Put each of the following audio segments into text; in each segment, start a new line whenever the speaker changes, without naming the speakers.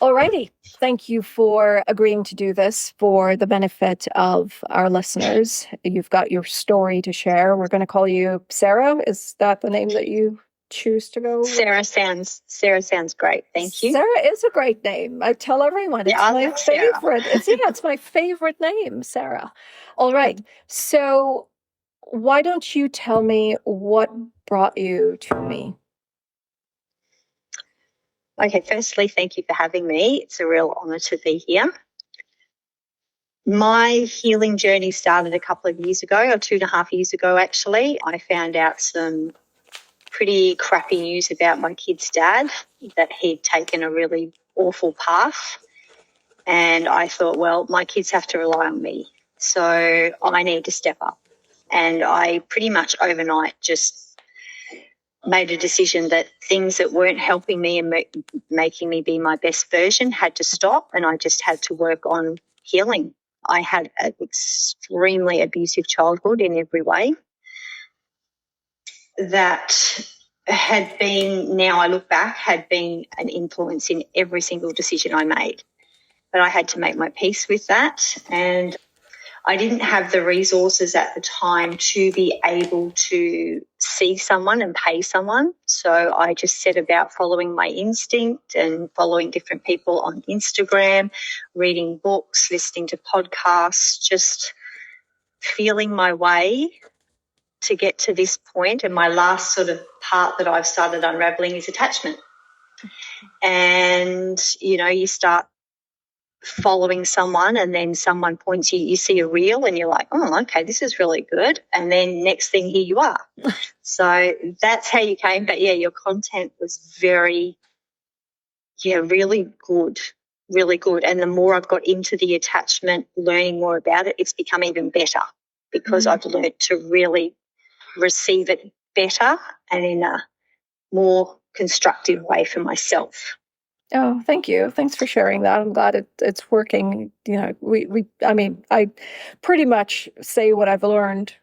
Alrighty. Thank you for agreeing to do this for the benefit of our listeners. You've got your story to share. We're going to call you Sarah. Is that the name that you choose to go with?
Sarah sounds great. Thank you.
Sarah is a great name. I tell everyone it's my favorite. It's my favorite name, Sarah. All right. So why don't you tell me what brought you to me?
Okay, firstly, thank you for having me. It's a real honour to be here. My healing journey started a couple of years ago, or 2.5 years ago, actually. I found out some pretty crappy news about my kid's dad, that he'd taken a really awful path. And I thought, well, my kids have to rely on me, so I need to step up. And I pretty much overnight just made a decision that things that weren't helping me and making me be my best version had to stop, and I just had to work on healing. I had an extremely abusive childhood in every way that had been, now I look back, had been an influence in every single decision I made. But I had to make my peace with that, and I didn't have the resources at the time to be able to see someone and pay someone. So I just set about following my instinct and following different people on Instagram, reading books, listening to podcasts, just feeling my way to get to this point. And my last sort of part that I've started unraveling is attachment. And, you start following someone, and then someone points you see a reel and you're like, oh, okay, this is really good. And then next thing, here you are. So that's how you came. But, yeah, your content was really good, really good. And the more I've got into the attachment, learning more about it, it's become even better because I've learned to really receive it better and in a more constructive way for myself.
Oh, thank you. Thanks for sharing that. I'm glad it's working. I pretty much say what I've learned.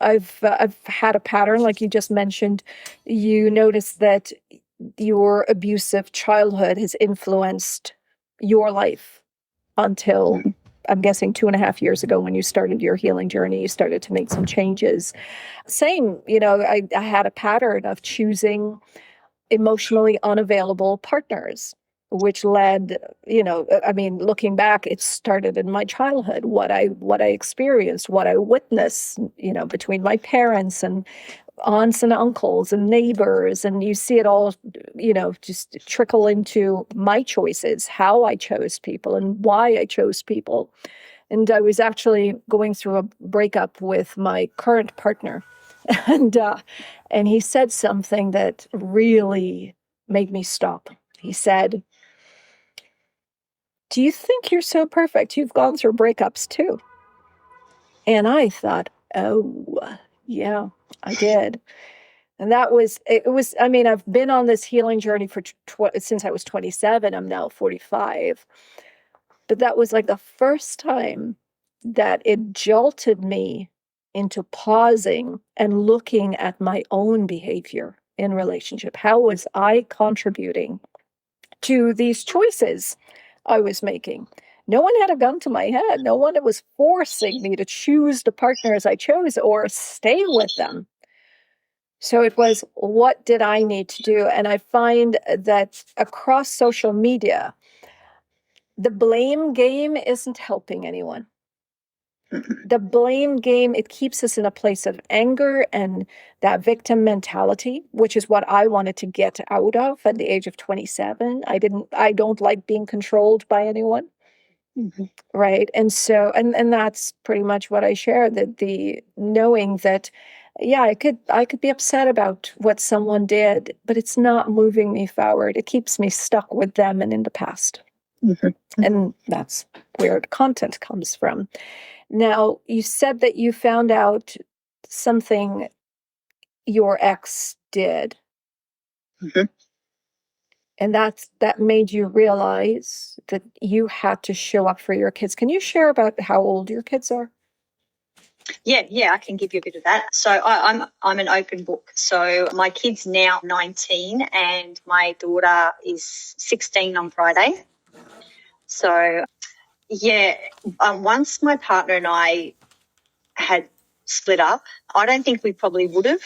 I've had a pattern, like you just mentioned. You notice that your abusive childhood has influenced your life until, I'm guessing, 2.5 years ago when you started your healing journey. You started to make some changes. Same, I had a pattern of choosing emotionally unavailable partners, which led, looking back, it started in my childhood, what I experienced, what I witnessed, between my parents and aunts and uncles and neighbors. And you see it all, just trickle into my choices, how I chose people and why I chose people. And I was actually going through a breakup with my current partner. And he said something that really made me stop. He said, "Do you think you're so perfect? You've gone through breakups too." And I thought, oh, yeah, I did. And I've been on this healing journey since I was 27. I'm now 45. But that was like the first time that it jolted me into pausing and looking at my own behavior in relationship. How was I contributing to these choices I was making? No one had a gun to my head. No one was forcing me to choose the partners I chose or stay with them. So it was, what did I need to do? And I find that across social media, the blame game isn't helping anyone. The blame game, it keeps us in a place of anger and that victim mentality, which is what I wanted to get out of at the age of 27. I don't like being controlled by anyone. Mm-hmm. Right. And so, and that's pretty much what I share, that the knowing that, yeah, I could be upset about what someone did, but it's not moving me forward. It keeps me stuck with them and in the past. Mm-hmm. And that's where the content comes from. Now, you said that you found out something your ex did. Mm-hmm. And that made you realize that you had to show up for your kids. Can you share about how old your kids are?
Yeah, I can give you a bit of that. So I'm an open book. So my kid's now 19 and my daughter is 16 on Friday. So, yeah, once my partner and I had split up, I don't think we probably would have.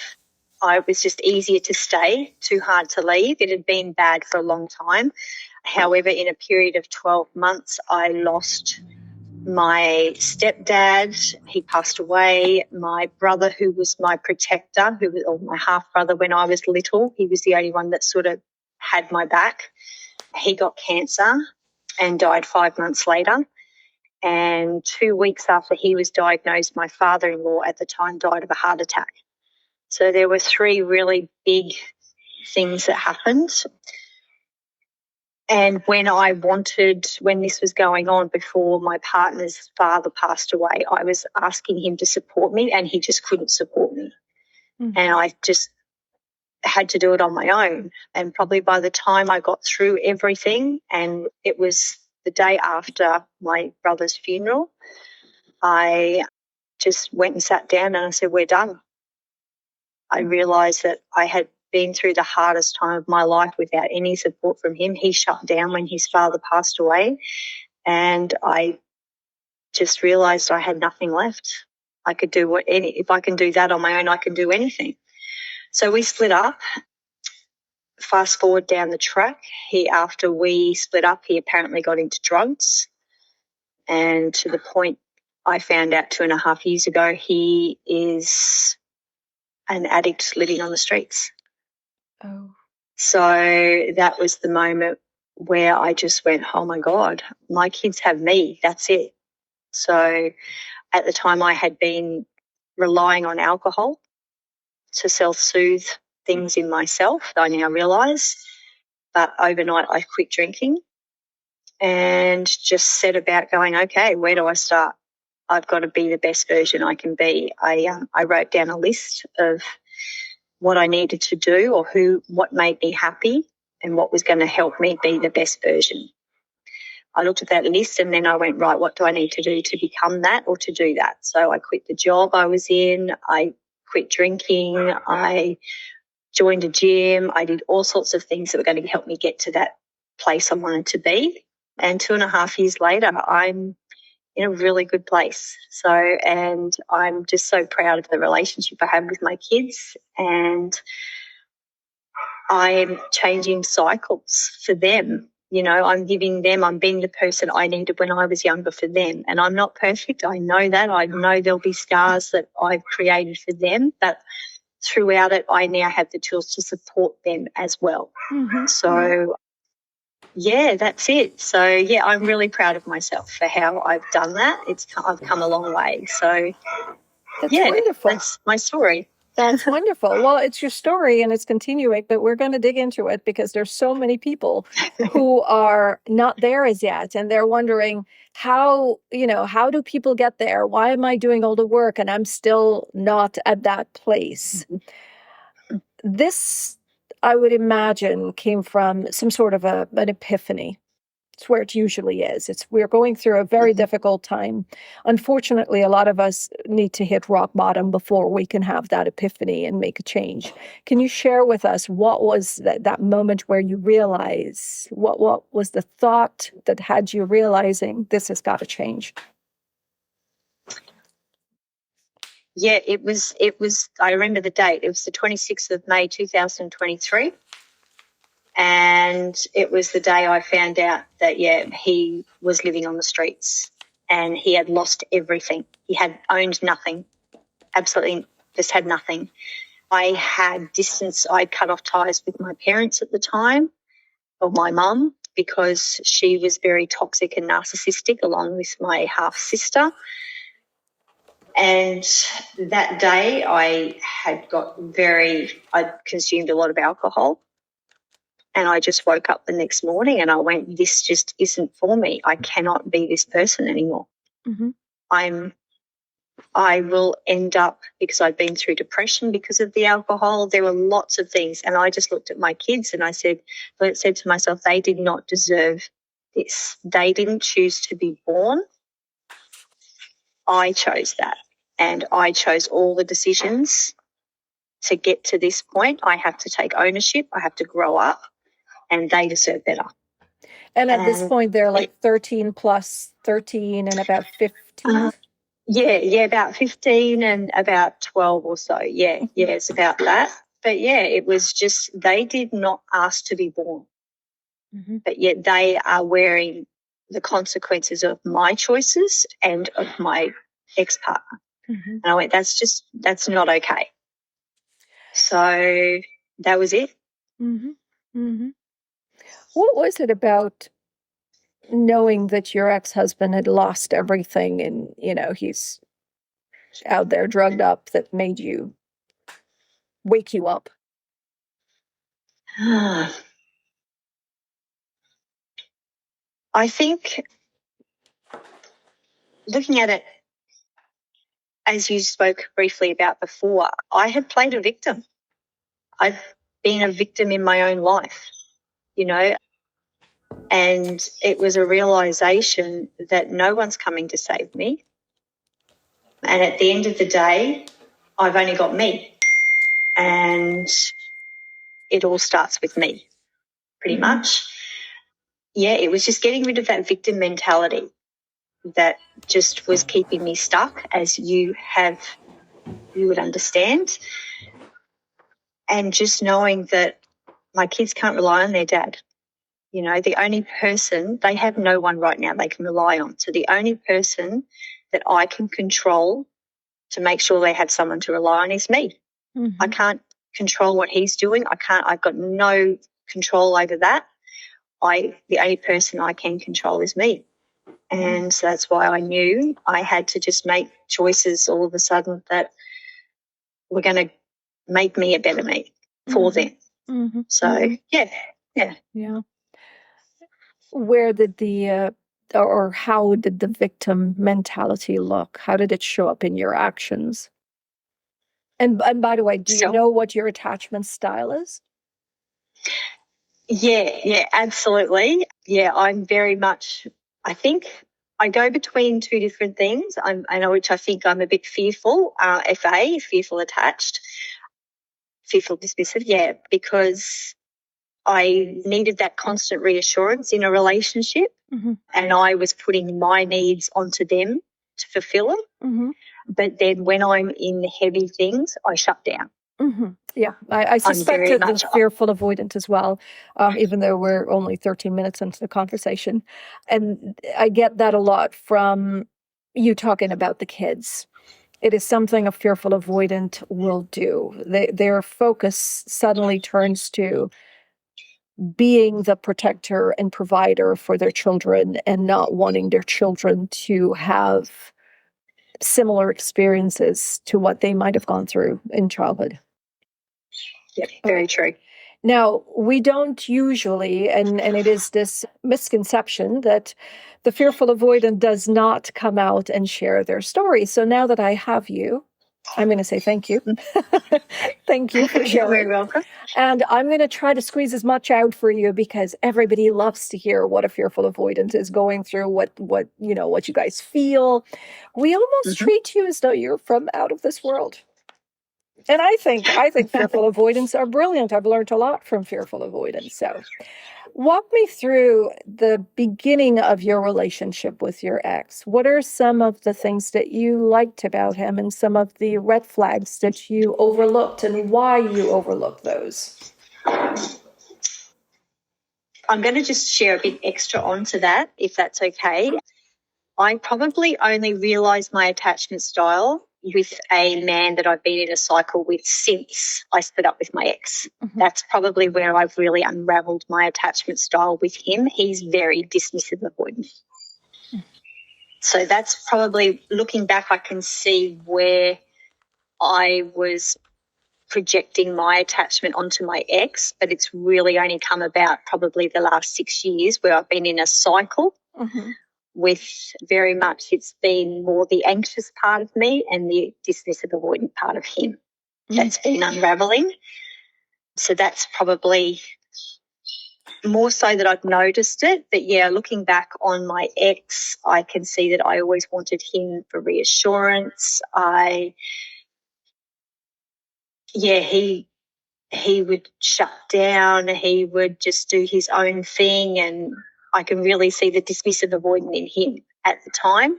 I was just easier to stay, too hard to leave. It had been bad for a long time. However, in a period of 12 months, I lost my stepdad. He passed away. My brother, who was my protector, or my half-brother when I was little, he was the only one that sort of had my back. He got cancer and died 5 months later. And 2 weeks after he was diagnosed, my father-in-law at the time died of a heart attack. So there were 3 really big things that happened. And when this was going on before my partner's father passed away, I was asking him to support me and he just couldn't support me. Mm-hmm. And I just had to do it on my own. And probably by the time I got through everything, and it was the day after my brother's funeral, I just went and sat down and I said, we're done. I realised that I had been through the hardest time of my life without any support from him. He shut down when his father passed away, and I just realised I had nothing left. I could do if I can do that on my own, I can do anything. So we split up. Fast forward down the track, after we split up, he apparently got into drugs, and to the point I found out 2.5 years ago, he is an addict living on the streets. Oh. So that was the moment where I just went, oh, my God, my kids have me. That's it. So at the time I had been relying on alcohol to self-soothe things in myself, I now realise. But overnight I quit drinking and just set about going, okay, where do I start? I've got to be the best version I can be. I wrote down a list of what I needed to do or what made me happy and what was going to help me be the best version. I looked at that list and then I went, right, what do I need to do to become that or to do that? So I quit the job I was in. I quit drinking. I joined a gym. I did all sorts of things that were going to help me get to that place I wanted to be. And 2.5 years later, I'm in a really good place. So, and I'm just so proud of the relationship I have with my kids, and I'm changing cycles for them. You know, I'm being the person I needed when I was younger for them. And I'm not perfect. I know that. I know there'll be scars that I've created for them, but throughout it, I now have the tools to support them as well. Mm-hmm. So, yeah, that's it. So, yeah, I'm really proud of myself for how I've done that. I've come a long way. So,
that's wonderful.
That's my story.
That's wonderful. Well, it's your story and it's continuing, but we're going to dig into it because there's so many people who are not there as yet. And they're wondering how do people get there? Why am I doing all the work and I'm still not at that place? This, I would imagine, came from some sort of an epiphany. It's where it usually is. We're going through a very difficult time. Unfortunately, a lot of us need to hit rock bottom before we can have that epiphany and make a change. Can you share with us what was that moment where you realize, what was the thought that had you realizing this has got to change?
Yeah, it was, I remember the date. It was the 26th of May, 2023. And it was the day I found out that, he was living on the streets and he had lost everything. He had owned nothing, absolutely just had nothing. I cut off ties with my parents at the time, or my mum, because she was very toxic and narcissistic, along with my half-sister. And that day I consumed a lot of alcohol. And I just woke up the next morning and I went, this just isn't for me. I cannot be this person anymore. Mm-hmm. I will end up, because I'd been through depression because of the alcohol. There were lots of things. And I just looked at my kids and I said to myself, they did not deserve this. They didn't choose to be born. I chose that. And I chose all the decisions to get to this point. I have to take ownership. I have to grow up. And they deserve better.
And at this point, they're like 13 plus 13 and about 15.
Yeah, about 15 and about 12 or so. Yeah, it's about that. But yeah, it was just they did not ask to be born, but yet they are wearing the consequences of my choices and of my ex-partner. And I went, that's not okay. So that was it.
What was it about knowing that your ex-husband had lost everything and, he's out there drugged up that made you wake you up?
I think looking at it, as you spoke briefly about before, I had played a victim. I've been a victim in my own life, and it was a realisation that no one's coming to save me. And at the end of the day, I've only got me, and it all starts with me, pretty much. Yeah, it was just getting rid of that victim mentality that just was keeping me stuck, as you would understand. And just knowing that my kids can't rely on their dad. The only person, they have no one right now they can rely on. So the only person that I can control to make sure they have someone to rely on is me. I can't control what he's doing. I've got no control over that. The only person I can control is me. And so that's why I knew I had to just make choices all of a sudden that were going to make me a better me for them. So, yeah.
Where did or how did the victim mentality look? How did it show up in your actions? And by the way, do you know what your attachment style is?
Yeah, absolutely. Yeah, I'm very much, I think I go between two different things. I know which I think I'm a bit fearful, fearful attached, fearful dismissive, yeah, because I needed that constant reassurance in a relationship, and I was putting my needs onto them to fulfill them. But then when I'm in heavy things, I shut down.
Yeah, I suspect that the fearful avoidant as well, even though we're only 13 minutes into the conversation. And I get that a lot from you talking about the kids. It is something a fearful avoidant will do. Their focus suddenly turns to being the protector and provider for their children and not wanting their children to have similar experiences to what they might have gone through in childhood.
Yeah, very true.
Now, we don't usually, and it is this misconception that the fearful avoidant does not come out and share their story. So now that I have you, I'm going to say thank you. Thank you for sharing.
You're very welcome.
And I'm going to try to squeeze as much out for you because everybody loves to hear what a fearful avoidant is going through, what you guys feel. We almost treat you as though you're from out of this world. And I think fearful avoidants are brilliant. I've learned a lot from fearful avoidants. So walk me through the beginning of your relationship with your ex. What are some of the things that you liked about him and some of the red flags that you overlooked and why you overlooked those?
I'm going to just share a bit extra onto that, if that's okay. I probably only realised my attachment style with a man that I've been in a cycle with since I split up with my ex. That's probably where I've really unravelled my attachment style with him. He's very dismissive avoidant. So that's probably, looking back, I can see where I was projecting my attachment onto my ex, but it's really only come about probably the last 6 years where I've been in a cycle with very much, it's been more the anxious part of me and the dismissive avoidant part of him that's been unravelling. So that's probably more so that I've noticed it. But yeah, looking back on my ex, I can see that I always wanted him for reassurance. He would shut down. He would just do his own thing, and I can really see the dismissive avoidant in him at the time.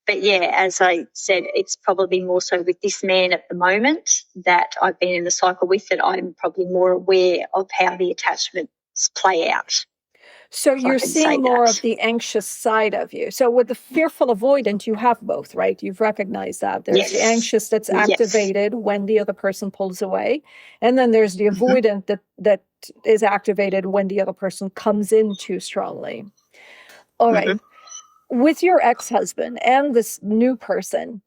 But, yeah, as I said, it's probably more so with this man at the moment that I've been in the cycle with, that I'm probably more aware of how the attachments play out.
So
If I
you're
can say
seeing more
that.
of the anxious side of you. So with the fearful avoidant, you have both, right? You've recognized that. There's the
Yes.
anxious that's
Yes.
activated when the other person pulls away. And then there's the avoidant that is activated when the other person comes in too strongly. All right. With your ex-husband and this new person,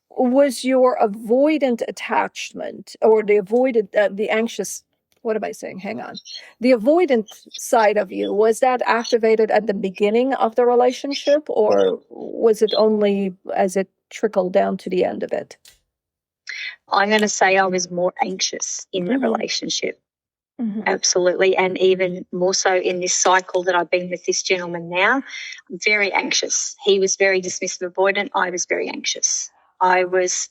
was your avoidant attachment or the avoided, the anxious, what am I saying? Hang on. The avoidant side of you, was that activated at the beginning of the relationship, or was it only as it trickled down to the end of it?
I'm going to say I was more anxious in the relationship. Absolutely. And even more so in this cycle that I've been with this gentleman now, very anxious. He was very dismissive avoidant. I was very anxious. I was,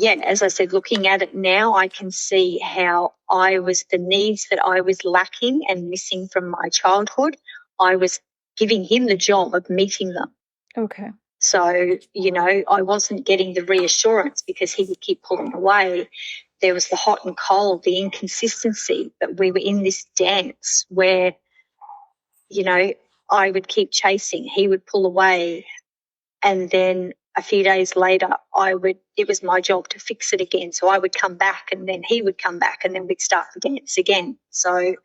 as I said, looking at it now, I can see how the needs that I was lacking and missing from my childhood, I was giving him the job of meeting them.
Okay.
So, I wasn't getting the reassurance because he would keep pulling away. There was the hot and cold, the inconsistency, that we were in this dance where, I would keep chasing, he would pull away, and then a few days later it was my job to fix it again. So I would come back and then he would come back and then we'd start the dance again. So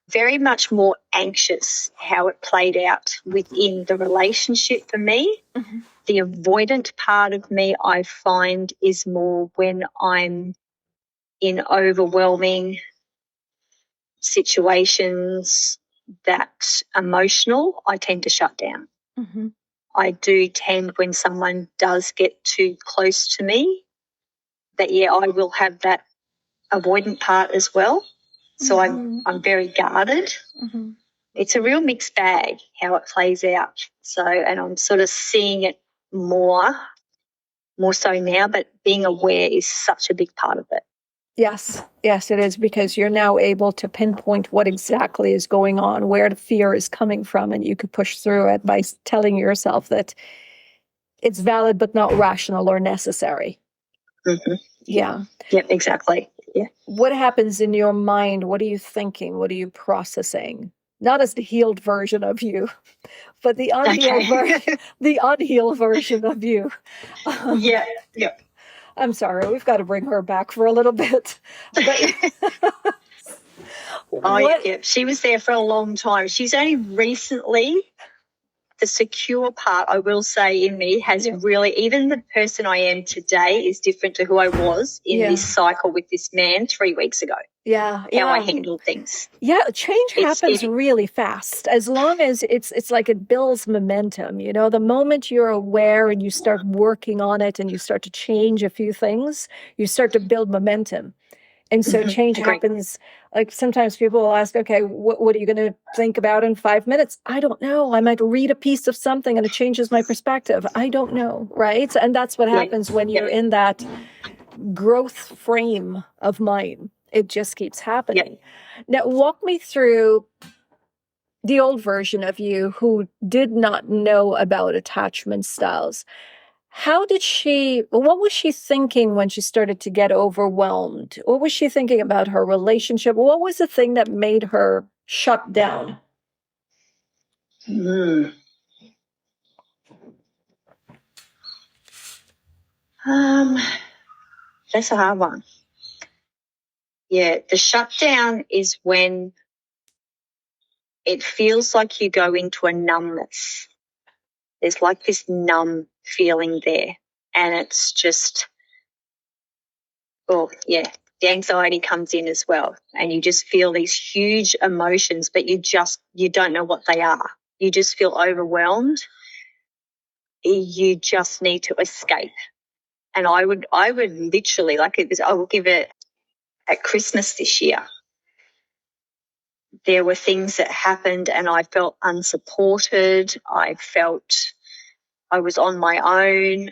very much more anxious how it played out within the relationship for me. The avoidant part of me, I find, is more when I'm in overwhelming situations that emotional, I tend to shut down. I do tend, when someone does get too close to me, that, I will have that avoidant part as well. So I'm very guarded. It's a real mixed bag how it plays out. So, and I'm sort of seeing it more so now, but being aware is such a big part of it.
Yes, it is, because you're now able to pinpoint what exactly is going on, where the fear is coming from, and you could push through it by telling yourself that it's valid but not rational or necessary. Yeah.
Yep, exactly. Yeah.
What happens in your mind? What are you thinking? What are you processing? Not as the healed version of you, but the unhealed version of you.
Yeah.
I'm sorry, we've got to bring her back for a little bit. But
she was there for a long time. She's only recently, the secure part, I will say, in me has really, even the person I am today is different to who I was in this cycle with this man 3 weeks ago. How I handled things.
Yeah, change happens really fast. As long as it's like it builds momentum. The moment you're aware and you start working on it and you start to change a few things, you start to build momentum. And so change happens. Like sometimes people will ask, okay, what are you going to think about in 5 minutes? I don't know. I might read a piece of something and it changes my perspective. I don't know, right? And that's what happens when you're in that growth frame of mind. It just keeps happening. Now, walk me through the old version of you who did not know about attachment styles. What was she thinking when she started to get overwhelmed? What was she thinking about her relationship? What was the thing that made her shut down?
That's a hard one. Yeah, the shutdown is when it feels like you go into a numbness. There's like this numb feeling there. And it's just, the anxiety comes in as well. And you just feel these huge emotions, but you don't know what they are. You just feel overwhelmed. You just need to escape. And I would literally, I will give it at Christmas this year. There were things that happened and I felt unsupported. I felt I was on my own.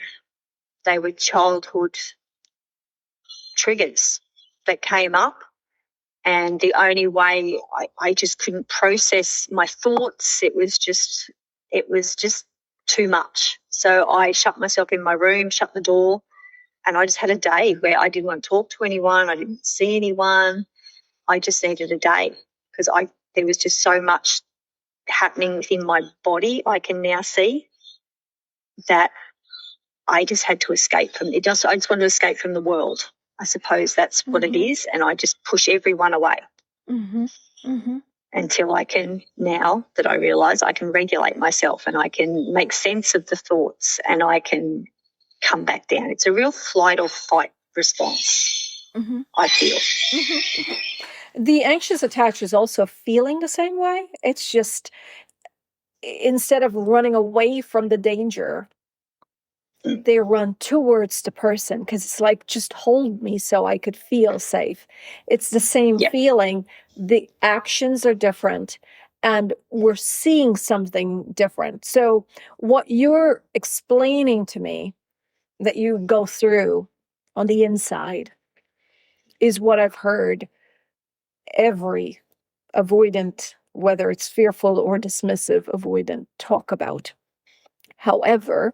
They were childhood triggers that came up, And the only way I just couldn't process my thoughts. It was just too much. So I shut myself in my room, shut the door, and I just had a day where I didn't want to talk to anyone. I didn't see anyone. I just needed a day because there was just so much happening within my body. I can now see that I just had to escape from it. I just wanted to escape from the world. I suppose that's what it is, and I just push everyone away until I can, now that I realise, I can regulate myself and I can make sense of the thoughts and I can come back down. It's a real flight or fight response, I feel.
The anxious attach is also feeling the same way. It's just, instead of running away from the danger, they run towards the person because it's like, just hold me so I could feel safe. It's the same feeling. The actions are different and we're seeing something different. So what you're explaining to me that you go through on the inside is what I've heard every avoidant, whether it's fearful or dismissive avoidant, talk about. However,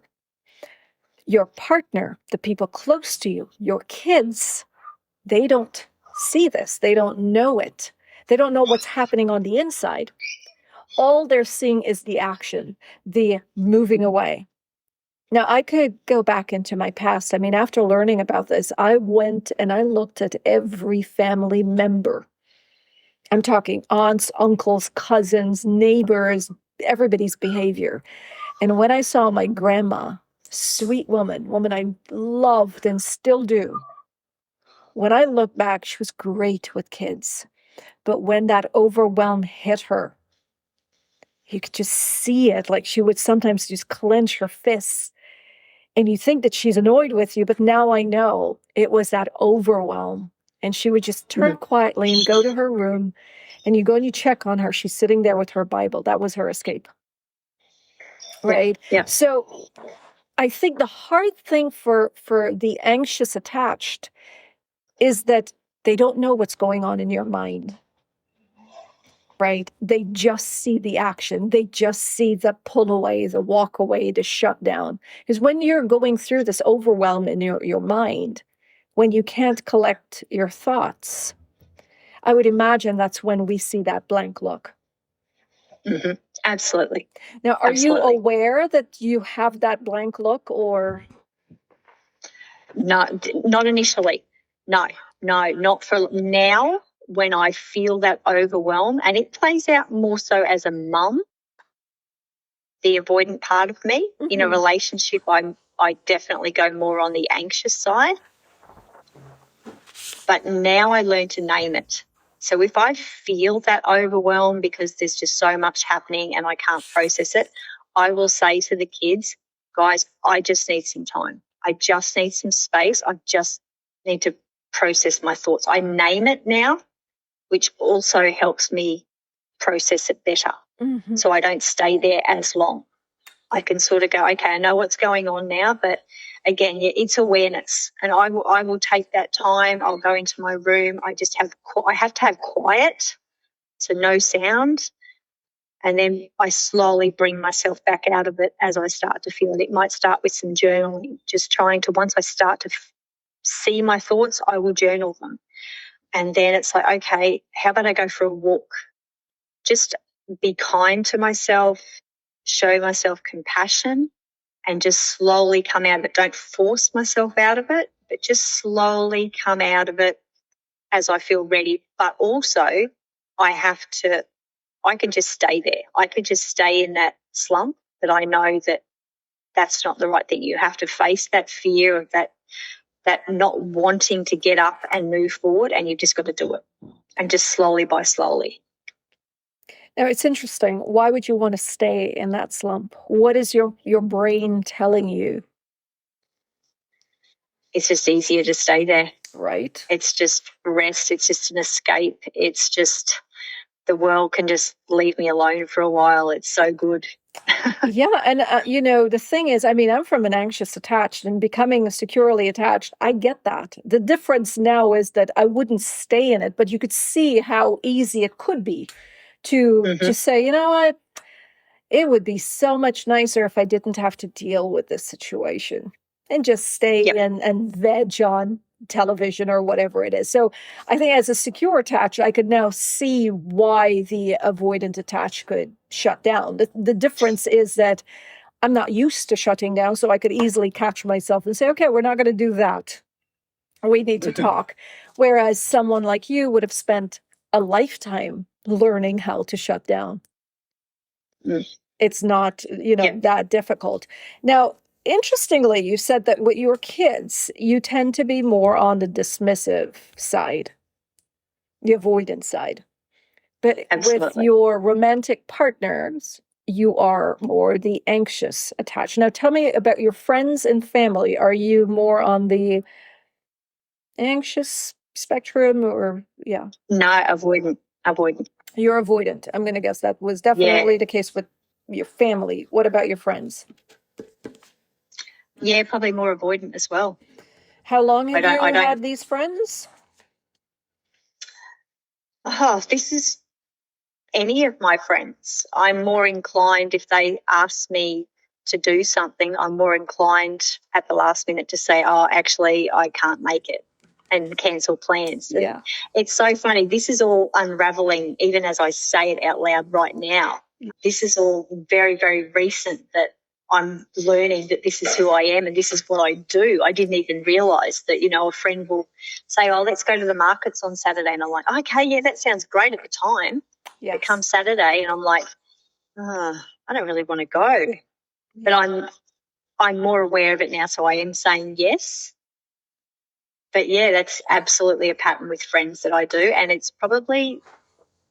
your partner, the people close to you, your kids, they don't see this. They don't know it. They don't know what's happening on the inside. All they're seeing is the action, the moving away. Now, I could go back into my past. I mean, after learning about this, I went and I looked at every family member. I'm talking aunts, uncles, cousins, neighbors, everybody's behavior. And when I saw my grandma, sweet woman I loved and still do, when I look back, she was great with kids. But when that overwhelm hit her, you could just see it. Like, she would sometimes just clench her fists. And you think that she's annoyed with you, but now I know it was that overwhelm. And she would just turn quietly and go to her room. And you go and you check on her. She's sitting there with her Bible. That was her escape. Right?
Yeah.
So I think the hard thing for the anxious attached is that they don't know what's going on in your mind. Right? They just see the action. They just see the pull away, the walk away, the shutdown. Because when you're going through this overwhelm in your mind, when you can't collect your thoughts, I would imagine that's when we see that blank look.
Absolutely.
Now, are you aware that you have that blank look, or?
No, not initially. No, not for now. When I feel that overwhelm, and it plays out more so as a mum, the avoidant part of me. In a relationship, I definitely go more on the anxious side. But now I learn to name it. So if I feel that overwhelm because there's just so much happening and I can't process it, I will say to the kids, guys, I just need some time. I just need some space. I just need to process my thoughts. I name it now, which also helps me process it better. So I don't stay there as long. I can sort of go, okay, I know what's going on now, but again, it's awareness. And I will take that time. I'll go into my room. I have to have quiet, so no sound. And then I slowly bring myself back out of it as I start to feel it. It might start with some journaling, just trying to, once I start to see my thoughts, I will journal them. And then it's like, okay, how about I go for a walk? Just be kind to myself, show myself compassion, and just slowly come out of it. Don't force myself out of it, but just slowly come out of it as I feel ready. But also I can just stay there. I can just stay in that slump, that I know that that's not the right thing. You have to face that fear of that not wanting to get up and move forward, and you've just got to do it. And just slowly by slowly.
Now, it's interesting. Why would you want to stay in that slump? What is your brain telling you?
It's just easier to stay there.
Right.
It's just rest. It's just an escape. It's just the world can just leave me alone for a while. It's so good.
Yeah. And, the thing is, I mean, I'm from an anxious attached, and becoming securely attached, I get that. The difference now is that I wouldn't stay in it, but you could see how easy it could be to just say, you know what? It would be so much nicer if I didn't have to deal with this situation and just stay and veg on television or whatever it is. So I think as a secure attached, I could now see why the avoidant attached could shut down. The difference is that I'm not used to shutting down, so I could easily catch myself and say, okay, we're not going to do that. We need to talk. Whereas someone like you would have spent a lifetime learning how to shut down. It's not, that difficult. Now, interestingly, you said that with your kids, you tend to be more on the dismissive side, the avoidant side. But with your romantic partners, you are more the anxious attached. Now, tell me about your friends and family. Are you more on the anxious spectrum or,
No, avoidant.
You're avoidant. I'm going to guess that was definitely the case with your family. What about your friends?
Yeah, probably more avoidant as well.
How long have you had these friends?
Oh, this is any of my friends. I'm more inclined, if they ask me to do something, I'm more inclined at the last minute to say, oh, actually, I can't make it, and cancel plans.
Yeah.
It's so funny. This is all unraveling even as I say it out loud right now. This is all very, very recent that I'm learning that this is who I am and this is what I do. I didn't even realise that, a friend will say, oh, let's go to the markets on Saturday. And I'm like, okay, yeah, that sounds great at the time. Yes. It comes Saturday and I'm like, I don't really want to go. But I'm more aware of it now, so I am saying yes. But, yeah, that's absolutely a pattern with friends that I do, and it's probably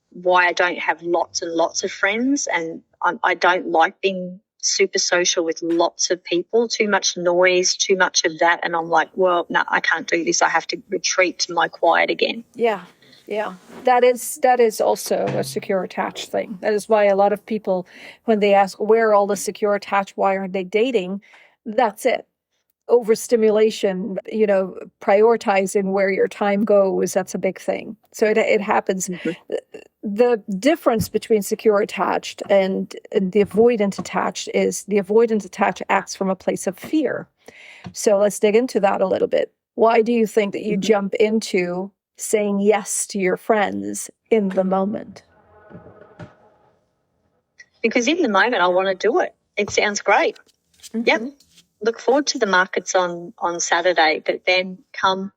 why I don't have lots and lots of friends, and I don't like being super social with lots of people, too much noise, too much of that, and I'm like, well, no, I can't do this. I have to retreat to my quiet again.
Yeah. Yeah, that is also a secure attached thing. That is why a lot of people, when they ask where are all the secure attached, why aren't they dating? That's it. Overstimulation, prioritizing where your time goes, that's a big thing. So it happens. Mm-hmm. The difference between secure attached and the avoidant attached is the avoidant attached acts from a place of fear. So let's dig into that a little bit. Why do you think that you jump into saying yes to your friends in the moment?
Because in the moment I want to do it. It sounds great. Mm-hmm. Yep. Look forward to the markets on Saturday, but then come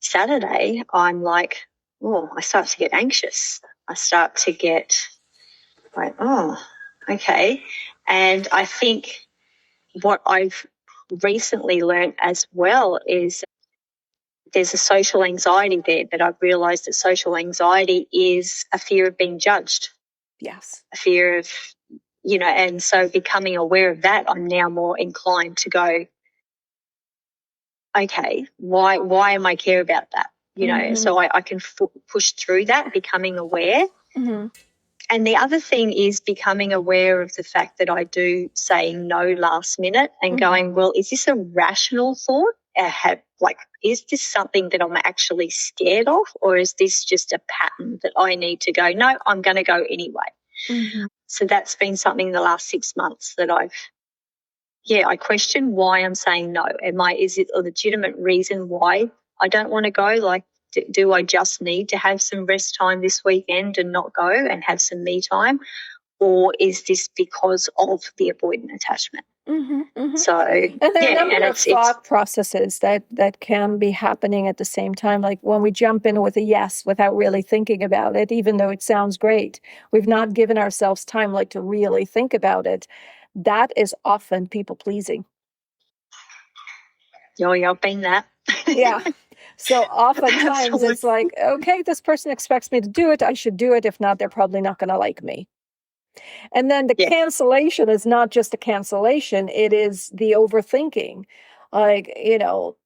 Saturday, I'm like, I start to get anxious. I start to get like, okay. And I think what I've recently learned as well is there's a social anxiety there, that I've realised that social anxiety is a fear of being judged.
Yes.
A fear of, and so becoming aware of that, I'm now more inclined to go, okay, why am I care about that? So I can push through that, becoming aware. Mm-hmm. And the other thing is becoming aware of the fact that I do say no last minute and going, well, is this a rational thought? Is this something that I'm actually scared of, or is this just a pattern that I need to go, no, I'm going to go anyway? Mm-hmm. So that's been something the last 6 months that I question why I'm saying no. Is it a legitimate reason why I don't want to go? Like, do I just need to have some rest time this weekend and not go and have some me time? Or is this because of the avoidant attachment? Mm-hmm, mm-hmm. So,
and there are a number of thought processes that can be happening at the same time. Like when we jump in with a yes without really thinking about it, even though it sounds great, we've not given ourselves time to really think about it. That is often people pleasing.
Oh, yeah, I've been that.
Yeah. So oftentimes it's like, okay, this person expects me to do it. I should do it. If not, they're probably not going to like me. And then the cancellation is not just a cancellation. It is the overthinking. Like,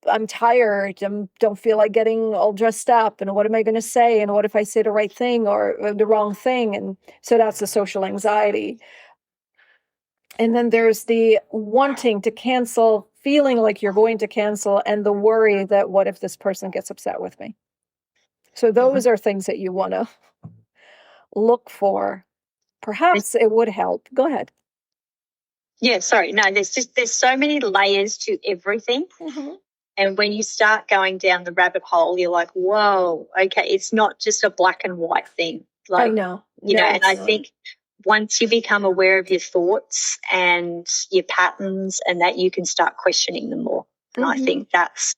I'm tired, don't feel like getting all dressed up, and what am I going to say, and what if I say the right thing or the wrong thing? And so that's the social anxiety. And then there's the wanting to cancel, feeling like you're going to cancel, and the worry that what if this person gets upset with me? So those are things that you want to look for. Perhaps it would help. Go ahead.
Yeah, sorry. No, there's so many layers to everything.
Mm-hmm.
And when you start going down the rabbit hole, you're like, whoa, okay, it's not just a black and white thing. Like,
I know.
and I think once you become aware of your thoughts and your patterns and that, you can start questioning them more. And I think that's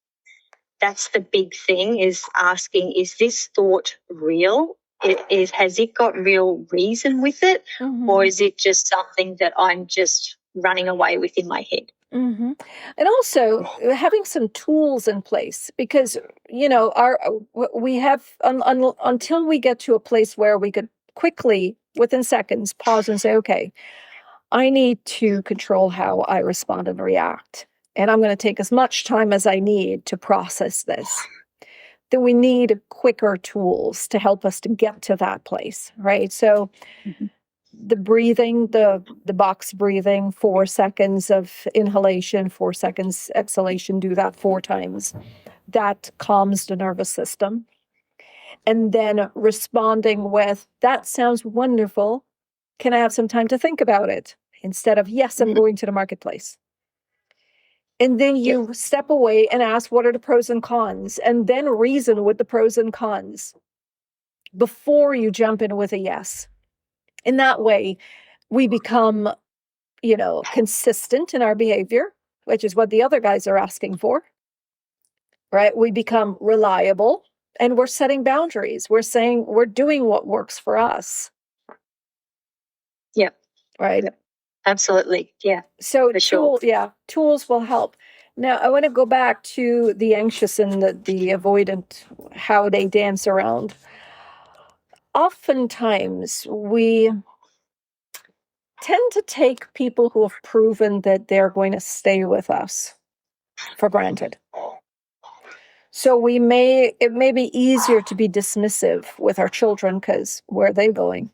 the big thing, is asking, is this thought real? Has it got real reason with it? Or is it just something that I'm just running away with in my head?
And also having some tools in place, because we have until we get to a place where we could quickly, within seconds, pause and say, okay, I need to control how I respond and react, and I'm going to take as much time as I need to process this. Then we need quicker tools to help us to get to that place, right? So the breathing, the box breathing, 4 seconds of inhalation, 4 seconds exhalation, do that 4 times. That calms the nervous system. And then responding with, that sounds wonderful. Can I have some time to think about it? Instead of, yes, I'm going to the marketplace. And then you step away and ask, what are the pros and cons? And then reason with the pros and cons before you jump in with a yes. In that way, we become, consistent in our behavior, which is what the other guys are asking for, right? We become reliable, and we're setting boundaries. We're saying we're doing what works for us.
Yeah.
Right.
Yep. Absolutely. Yeah.
So tools will help. Now, I want to go back to the anxious and the avoidant, how they dance around. Oftentimes, we tend to take people who have proven that they're going to stay with us for granted. So it may be easier to be dismissive with our children, because where are they going?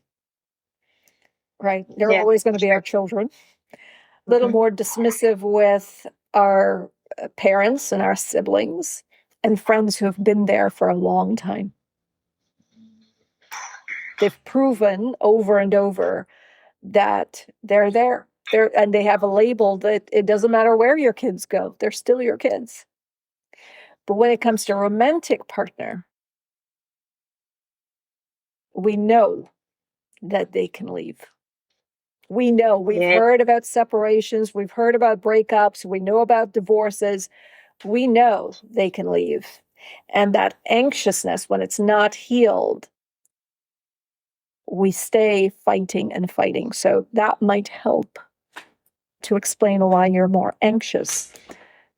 Right? They're always going to be our children. A little more dismissive with our parents and our siblings and friends who have been there for a long time. They've proven over and over that they're there. And they have a label that it doesn't matter where your kids go, they're still your kids. But when it comes to a romantic partner, we know that they can leave. We know. We've heard about separations. We've heard about breakups. We know about divorces. We know they can leave. And that anxiousness, when it's not healed, we stay fighting and fighting. So that might help to explain why you're more anxious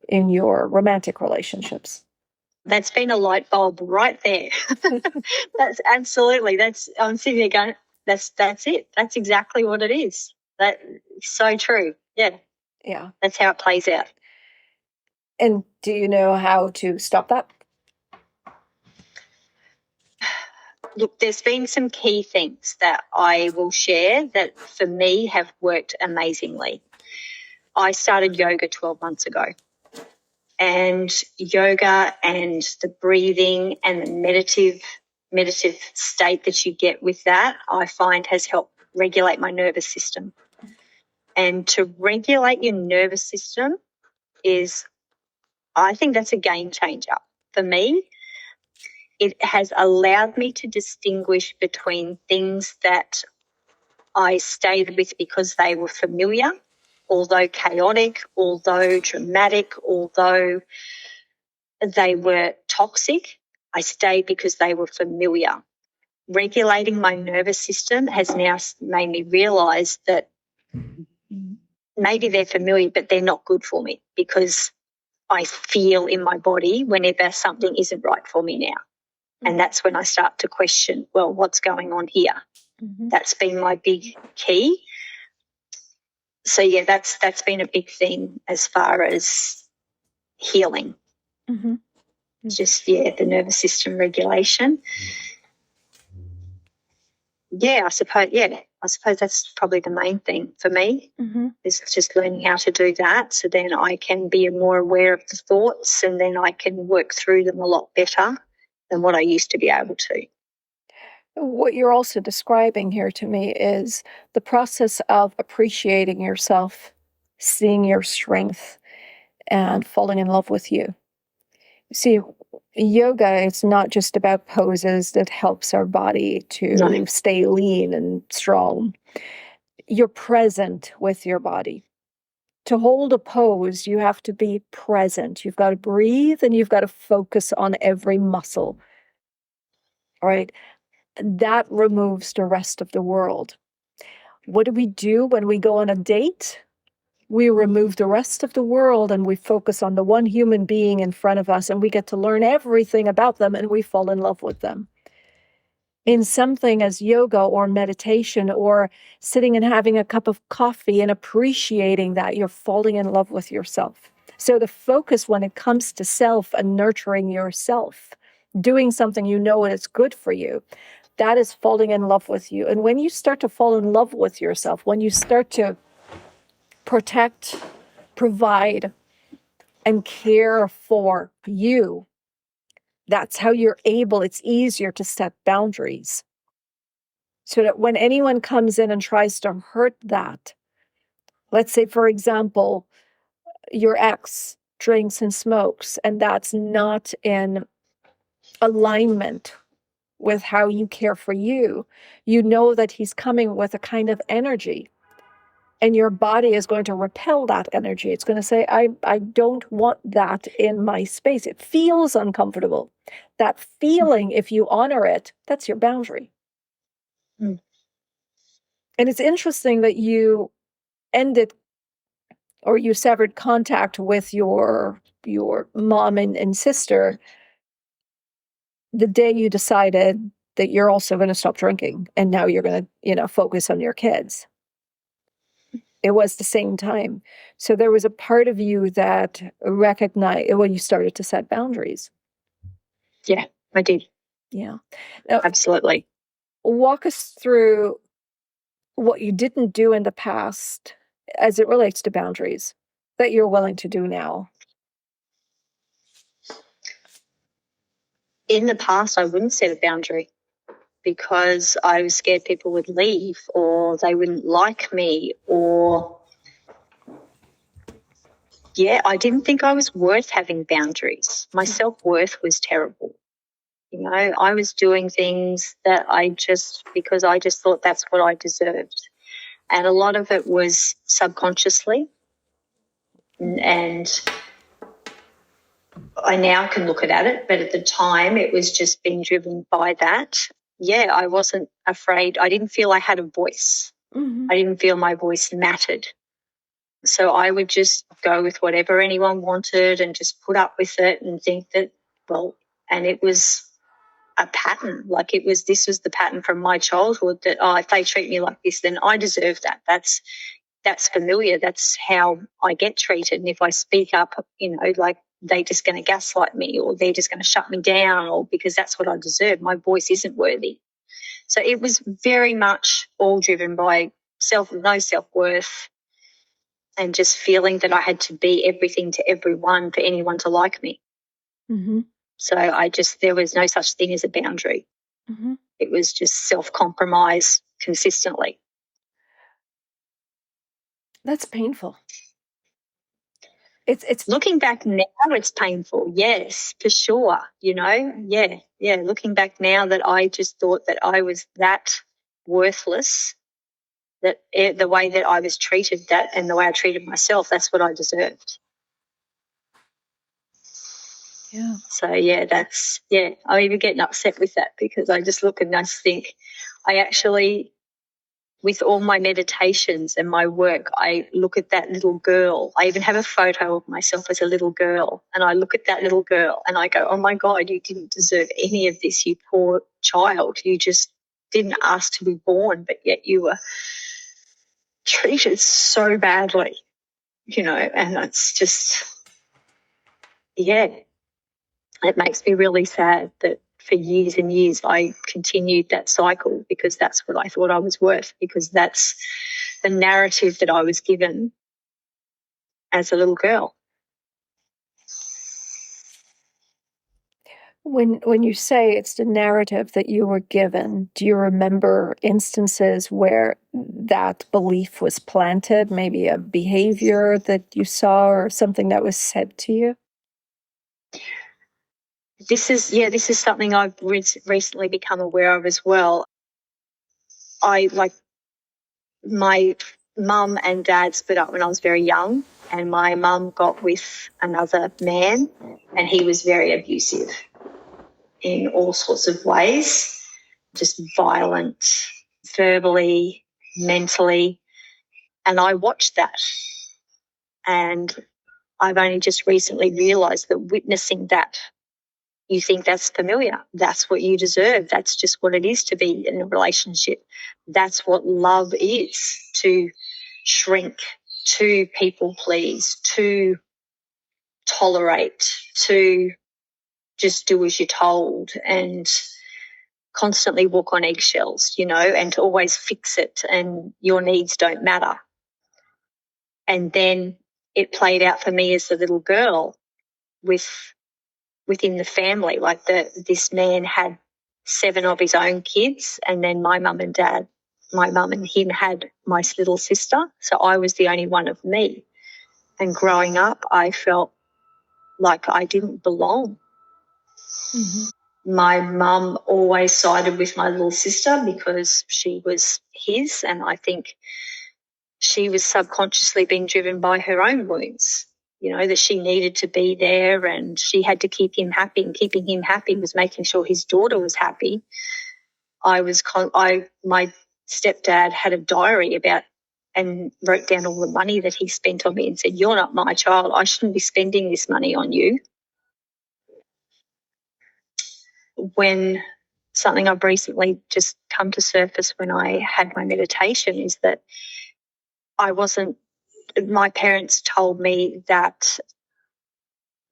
in your romantic relationships.
That's been a light bulb right there. That's absolutely. I'm sitting there going, that's it. That's exactly what it is. That's so true. Yeah.
Yeah.
That's how it plays out.
And do you know how to stop that?
Look, there's been some key things that I will share that for me have worked amazingly. I started yoga 12 months ago. And yoga and the breathing and the meditative state that you get with that, I find has helped regulate my nervous system. And to regulate your nervous system I think that's a game changer. For me, it has allowed me to distinguish between things that I stayed with because they were familiar, although chaotic, although dramatic, although they were toxic. I stayed because they were familiar. Regulating my nervous system has now made me realise that maybe they're familiar, but they're not good for me, because I feel in my body whenever something isn't right for me now. And that's when I start to question, well, what's going on here? That's been my big key. So, yeah, that's been a big thing as far as healing.
Mm-hmm.
Just, the nervous system regulation. I suppose that's probably the main thing for me.
Mm-hmm.
Is just learning how to do that, so then I can be more aware of the thoughts, and then I can work through them a lot better than what I used to be able to.
What you're also describing here to me is the process of appreciating yourself, seeing your strength, and falling in love with you. See, yoga is not just about poses that helps our body to stay lean and strong. You're present with your body. To hold a pose, you have to be present. You've got to breathe and you've got to focus on every muscle. All right. That removes the rest of the world. What do we do when we go on a date? We remove the rest of the world and we focus on the one human being in front of us, and we get to learn everything about them, and we fall in love with them. In something as yoga or meditation or sitting and having a cup of coffee and appreciating that, you're falling in love with yourself. So the focus when it comes to self and nurturing yourself, doing something you know is good for you, that is falling in love with you. And when you start to fall in love with yourself, when you start to protect, provide, and care for you, that's how you're able, it's easier to set boundaries. So that when anyone comes in and tries to hurt that, let's say, for example, your ex drinks and smokes, and that's not in alignment with how you care for you, you know that he's coming with a kind of energy. And your body is going to repel that energy. It's going to say, I don't want that in my space. It feels uncomfortable. That feeling, if you honor it, that's your boundary.
Mm.
And it's interesting that you ended or you severed contact with your mom and sister the day you decided that you're also going to stop drinking, and now you're going to, focus on your kids. It was the same time. So there was a part of you that recognized when you started to set boundaries.
Yeah, I did.
Yeah. Now,
absolutely.
Walk us through what you didn't do in the past as it relates to boundaries that you're willing to do now.
In the past, I wouldn't set a boundary because I was scared people would leave or they wouldn't like me, or I didn't think I was worth having boundaries. My self-worth was terrible. I was doing things that because I just thought that's what I deserved. And a lot of it was subconsciously. And I now can look at it, but at the time it was just being driven by that. I wasn't afraid. I didn't feel I had a voice.
Mm-hmm.
I didn't feel my voice mattered. So I would just go with whatever anyone wanted and just put up with it and think that, and it was a pattern. This was the pattern from my childhood that, if they treat me like this, then I deserve that. That's familiar. That's how I get treated. And if I speak up, they're just going to gaslight me, or they're just going to shut me down, or because that's what I deserve. My voice isn't worthy. So it was very much all driven by no self-worth, and just feeling that I had to be everything to everyone for anyone to like me.
Mm-hmm.
So there was no such thing as a boundary.
Mm-hmm.
It was just self-compromise consistently.
That's painful. It's
looking back now, it's painful. Yes, for sure. Looking back now, that I just thought that I was that worthless, that the way that I was treated, and the way I treated myself, that's what I deserved.
Yeah.
So I'm even getting upset with that, because I just look and I just think, I actually, with all my meditations and my work, I look at that little girl. I even have a photo of myself as a little girl, and I look at that little girl and I go, oh my God, you didn't deserve any of this, you poor child. You just didn't ask to be born, but yet you were treated so badly, and it's just, yeah, it makes me really sad that for years and years I continued that cycle because that's what I thought I was worth, because that's the narrative that I was given as a little girl.
When you say it's the narrative that you were given, do you remember instances where that belief was planted, maybe a behavior that you saw or something that was said to you?
This is something I've recently become aware of as well. I like my mum and dad split up when I was very young, and my mum got with another man, and he was very abusive in all sorts of ways, just violent, verbally, mentally. And I watched that. And I've only just recently realised that witnessing that, you think that's familiar. That's what you deserve. That's just what it is to be in a relationship. That's what love is, to shrink, to people please, to tolerate, to just do as you're told and constantly walk on eggshells, and to always fix it and your needs don't matter. And then it played out for me as a little girl within the family. Like this man had 7 of his own kids, and then my mum and him had my little sister. So I was the only one of me. And growing up, I felt like I didn't belong.
Mm-hmm.
My mum always sided with my little sister because she was his, and I think she was subconsciously being driven by her own wounds, that she needed to be there and she had to keep him happy, and keeping him happy was making sure his daughter was happy. My stepdad had a diary about and wrote down all the money that he spent on me and said, "You're not my child. I shouldn't be spending this money on you." When something I've recently just come to surface when I had my meditation is that my parents told me that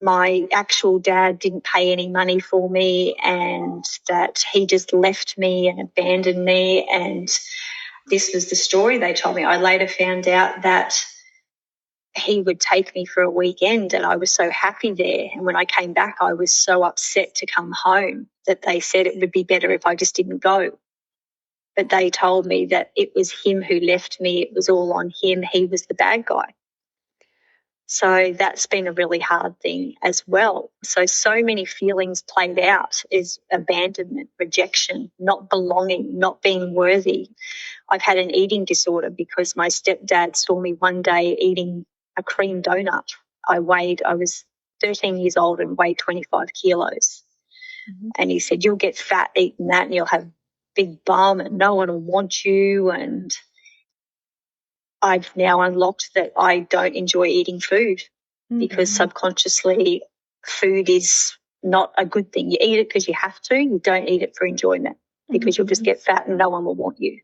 my actual dad didn't pay any money for me and that he just left me and abandoned me. And this was the story they told me. I later found out that he would take me for a weekend and I was so happy there. And when I came back, I was so upset to come home that they said it would be better if I just didn't go. But they told me that it was him who left me. It was all on him. He was the bad guy. So that's been a really hard thing as well. So many feelings played out is abandonment, rejection, not belonging, not being worthy. I've had an eating disorder because my stepdad saw me one day eating a cream donut. I was 13 years old and weighed 25 kilos. Mm-hmm. And he said, "You'll get fat eating that and you'll have big bum and no one will want you." And I've now unlocked that I don't enjoy eating food. Mm-hmm. Because subconsciously food is not a good thing. You eat it because you have to. You don't eat it for enjoyment because you'll just get fat and no one will want you.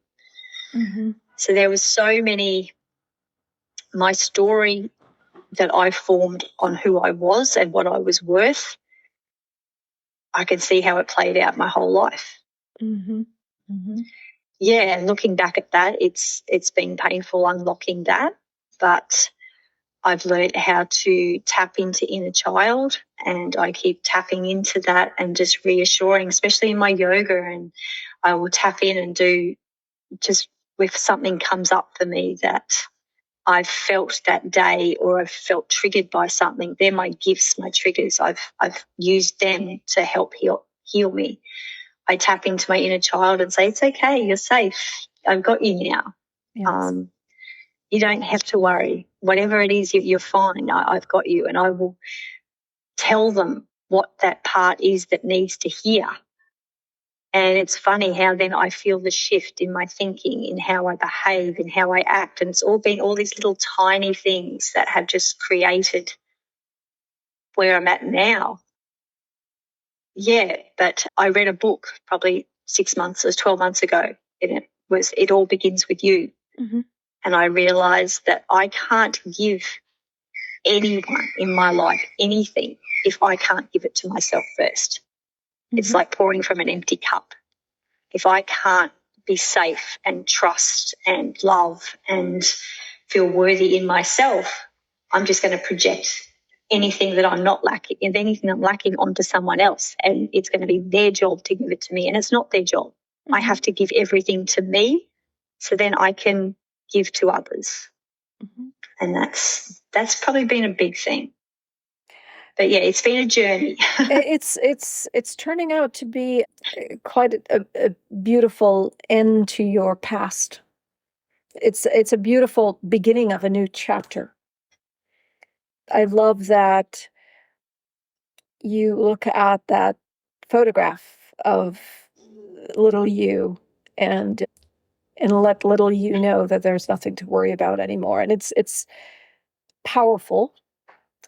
Mm-hmm. So there was my story that I formed on who I was and what I was worth. I can see how it played out my whole life. Mm-hmm. Mm-hmm. Yeah, and looking back at that, it's been painful unlocking that, but I've learned how to tap into inner child, and I keep tapping into that and just reassuring, especially in my yoga, and I will tap in and do just if something comes up for me that I've felt that day or I've felt triggered by something. They're my gifts, my triggers. I've used them to help heal me. I tap into my inner child and say, "It's okay, you're safe. I've got you now." Yes. You don't have to worry. Whatever it is, you're fine. I've got you. And I will tell them what that part is that needs to hear. And it's funny how then I feel the shift in my thinking, in how I behave, in how I act. And it's all been all these little tiny things that have just created where I'm at now. Yeah, but I read a book probably 6 months or 12 months ago, and it was It All Begins With You. Mm-hmm. And I realised that I can't give anyone in my life anything if I can't give it to myself first. Mm-hmm. It's like pouring from an empty cup. If I can't be safe and trust and love and feel worthy in myself, I'm just going to project anything that I'm not lacking, if anything I'm lacking, onto someone else. And it's going to be their job to give it to me. And it's not their job. Mm-hmm. I have to give everything to me so then I can give to others. Mm-hmm. And that's probably been a big thing. But yeah, it's been a journey.
It's turning out to be quite a beautiful end to your past. It's a beautiful beginning of a new chapter. I love that you look at that photograph of little you and let little you know that there's nothing to worry about anymore. And it's powerful.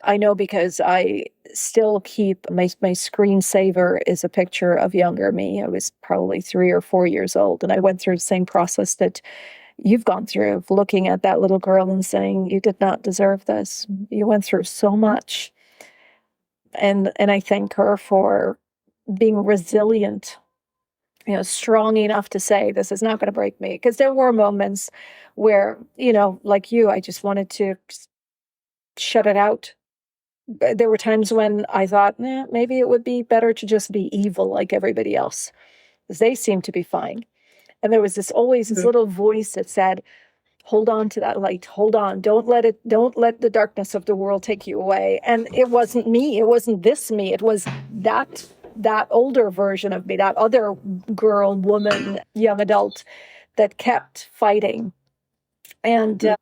I know because I still keep my screensaver is a picture of younger me. I was probably 3 or 4 years old, and I went through the same process that you've gone through of looking at that little girl and saying, you did not deserve this. You went through so much. And I thank her for being resilient, strong enough to say, this is not going to break me. Because there were moments where, like you, I just wanted to shut it out. There were times when I thought, maybe it would be better to just be evil like everybody else, because they seem to be fine. And there was this little voice that said, hold on to that light, hold on, don't let the darkness of the world take you away. And it wasn't me, it wasn't this me, it was that older version of me, that other girl, woman, young adult that kept fighting. And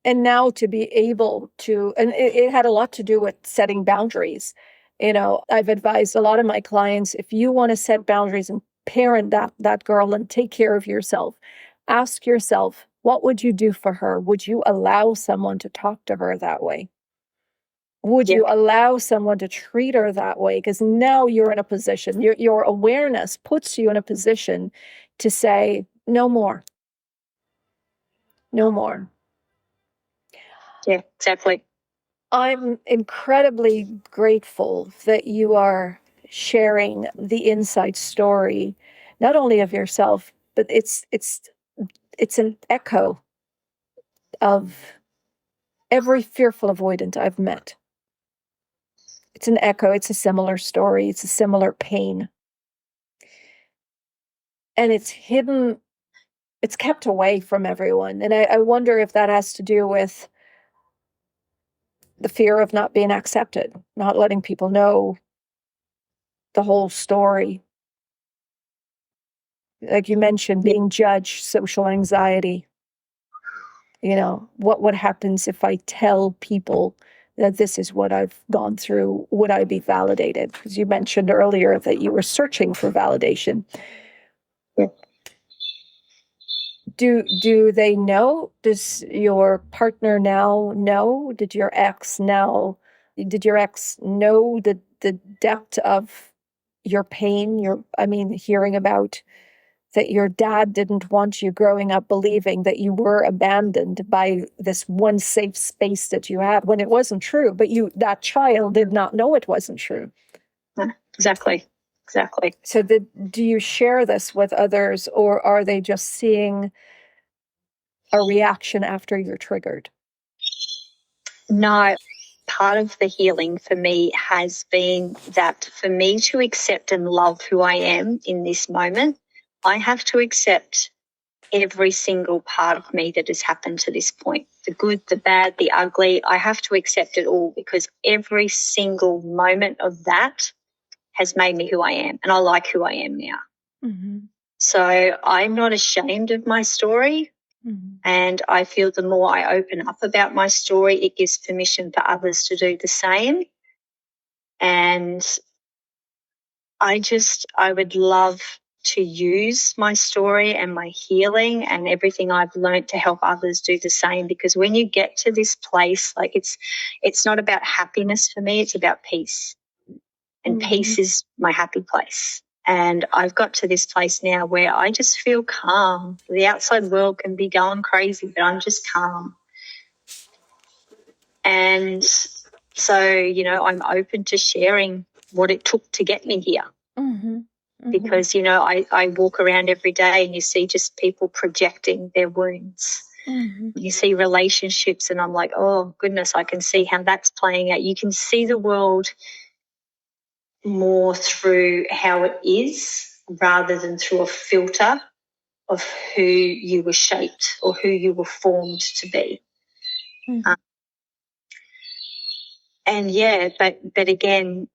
now to be able to, and it had a lot to do with setting boundaries. I've advised a lot of my clients, if you want to set boundaries and parent that girl and take care of yourself, ask yourself, what would you do for her? Would you allow someone to talk to her that way? Would you allow someone to treat her that way? Because now you're in a position, your awareness puts you in a position to say, no more. No more.
Yeah, exactly.
I'm incredibly grateful that you are sharing the inside story, not only of yourself, but it's an echo of every fearful avoidant I've met. It's an echo. It's a similar story. It's a similar pain. And it's hidden, it's kept away from everyone. And I wonder if that has to do with the fear of not being accepted, not letting people know the whole story. Like you mentioned, being judged, social anxiety. What happens if I tell people that this is what I've gone through? Would I be validated? Because you mentioned earlier that you were searching for validation.
Yeah.
Do they know? Does your partner now know? Did your ex know the depth of your pain? Hearing about that your dad didn't want you growing up believing that you were abandoned by this one safe space that you had, when it wasn't true, but that child did not know it wasn't true.
Exactly.
So do you share this with others, or are they just seeing a reaction after you're triggered?
No, part of the healing for me has been that for me to accept and love who I am in this moment, I have to accept every single part of me that has happened to this point. The good, the bad, the ugly. I have to accept it all, because every single moment of that has made me who I am, and I like who I am now. Mm-hmm. So I'm not ashamed of my story. Mm-hmm. And I feel the more I open up about my story, it gives permission for others to do the same. And I would love to use my story and my healing and everything I've learned to help others do the same. Because when you get to this place, like it's not about happiness for me, it's about peace. And mm-hmm. Peace is my happy place. And I've got to this place now where I just feel calm. The outside world can be going crazy, but I'm just calm. And So, you know, I'm open to sharing what it took to get me here. Because, you know, I walk around every day and you see just people projecting their wounds. You see relationships and I'm like, oh, goodness, I can see how that's playing out. You can see the world more through how it is rather than through a filter of who you were shaped or who you were formed to be. And yeah, but again,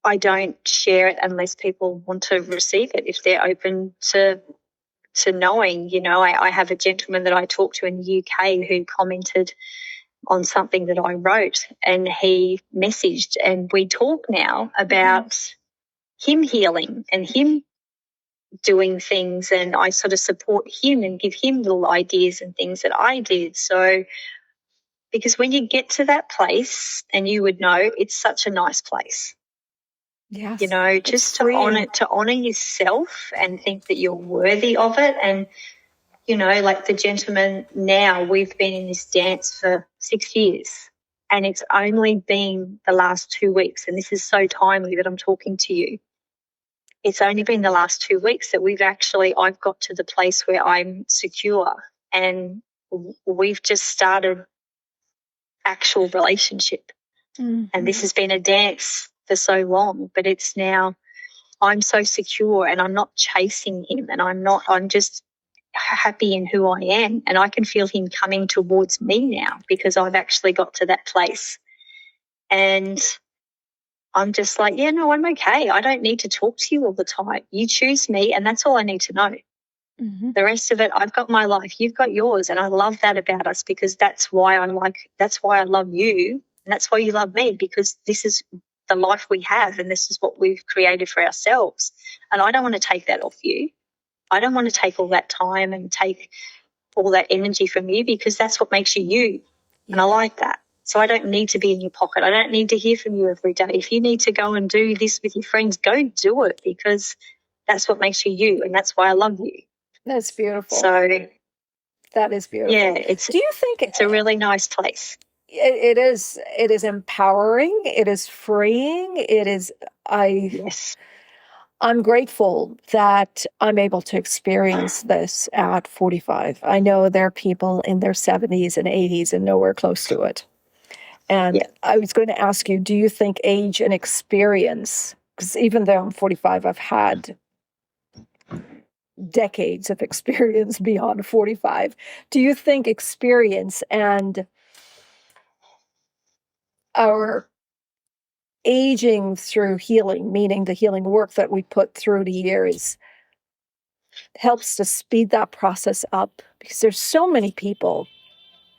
I don't share it unless people want to receive it. If they're open to knowing, you know, I have a gentleman that I talked to in the UK who commented on something that I wrote, and he messaged, and we talk now about him healing and him doing things, and I sort of support him and give him little ideas and things that I did. So because when you get to that place, and you would know, it's such a nice place.
Yes.
You know, just to honor yourself and think that you're worthy of it. And, you know, like the gentleman now, we've been in this dance for 6 years, and it's only been the last 2 weeks, and this is so timely that I'm talking to you. It's only been the last 2 weeks that I've got to the place where I'm secure, and we've just started actual relationship. And this has been a dance for so long, but it's now I'm so secure and I'm not chasing him, and I'm just happy in who I am, and I can feel him coming towards me now because I've actually got to that place. And I'm just like, yeah, no, I'm okay. I don't need to talk to you all the time. You choose me, and that's all I need to know. The rest of it, I've got my life, you've got yours, and I love that about us, because that's why I love you, and that's why you love me, because this is the life we have, and this is what we've created for ourselves. And I don't want to take that off you. I don't want to take all that time and take all that energy from you, because that's what makes you you. Yeah. And I like that. So I don't need to be in your pocket. I don't need to hear from you every day. If you need to go and do this with your friends, go do it, because that's what makes you you, and that's why I love you.
That's beautiful.
So
that is beautiful.
Yeah,
do you think
it's a really nice place?
It is empowering. It is freeing. It is.
Yes.
I'm grateful that I'm able to experience this at 45. I know there are people in their 70s and 80s and nowhere close to it. And I was going to ask you, do you think age and experience, because even though I'm 45, I've had decades of experience beyond 45. Do you think experience and our aging through healing, meaning the healing work that we put through the years, helps to speed that process up? Because there's so many people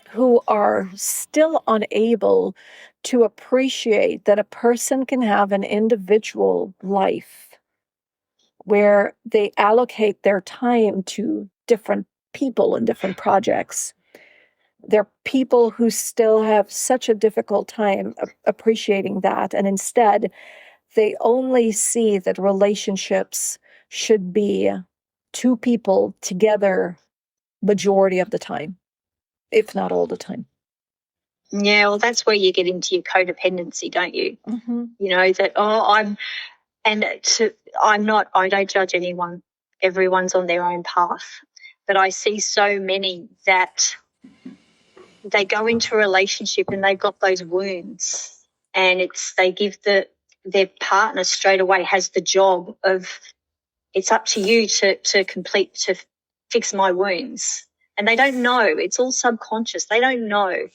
who are still unable to appreciate that a person can have an individual life where they allocate their time to different people and different projects. There are people who still have such a difficult time appreciating that, and instead they only see that relationships should be two people together majority of the time, if not all the time.
Yeah, well, that's where you get into your codependency, don't you? You know, that, I don't judge anyone. Everyone's on their own path. But I see so many that they go into a relationship and they've got those wounds, and they give their partner straight away has the job of, it's up to you to fix my wounds. And they don't know. It's all subconscious. They don't know.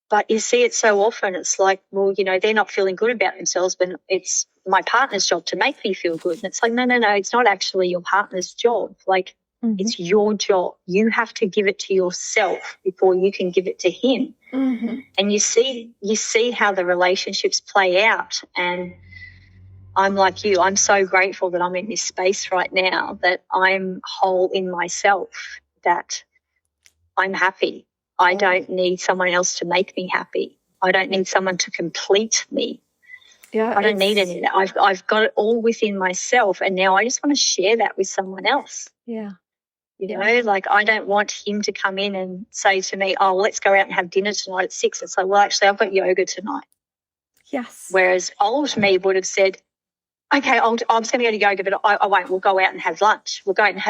But you see it so often. It's like, well, you know, they're not feeling good about themselves, but it's my partner's job to make me feel good. And it's like, no, it's not actually your partner's job. Like, it's your job. You have to give it to yourself before you can give it to him. And you see how the relationships play out. And I'm like you. I'm so grateful that I'm in this space right now, that I'm whole in myself, that I'm happy. I don't need someone else to make me happy. I don't need someone to complete me. Yeah, I don't need any of that. I've got it all within myself, and now I just want to share that with someone else.
Yeah.
You know, like I don't want him to come in and say to me, oh, well, let's go out and have dinner tonight at 6. It's like, well, actually, I've got yoga tonight.
Yes.
Whereas old me would have said, okay, I'm just going to go to yoga, but I won't. We'll go out and have lunch. We'll go out and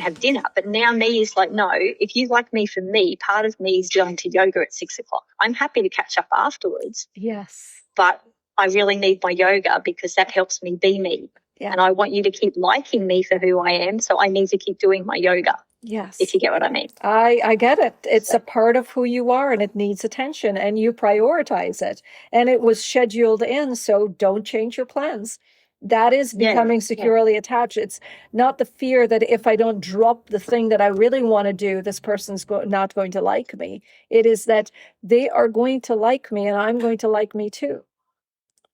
have dinner. But now me is like, no, if you like me for me, part of me is going to yoga at 6 o'clock. I'm happy to catch up afterwards.
Yes.
But I really need my yoga because that helps me be me. Yeah. And I want you to keep liking me for who I am. So I need to keep doing my yoga.
Yes.
If you get what I mean.
I get it. It's a part of who you are and it needs attention and you prioritize it. And it was scheduled in, so don't change your plans. That is becoming securely attached. It's not the fear that if I don't drop the thing that I really want to do, this person's not going to like me. It is that they are going to like me and I'm going to like me too.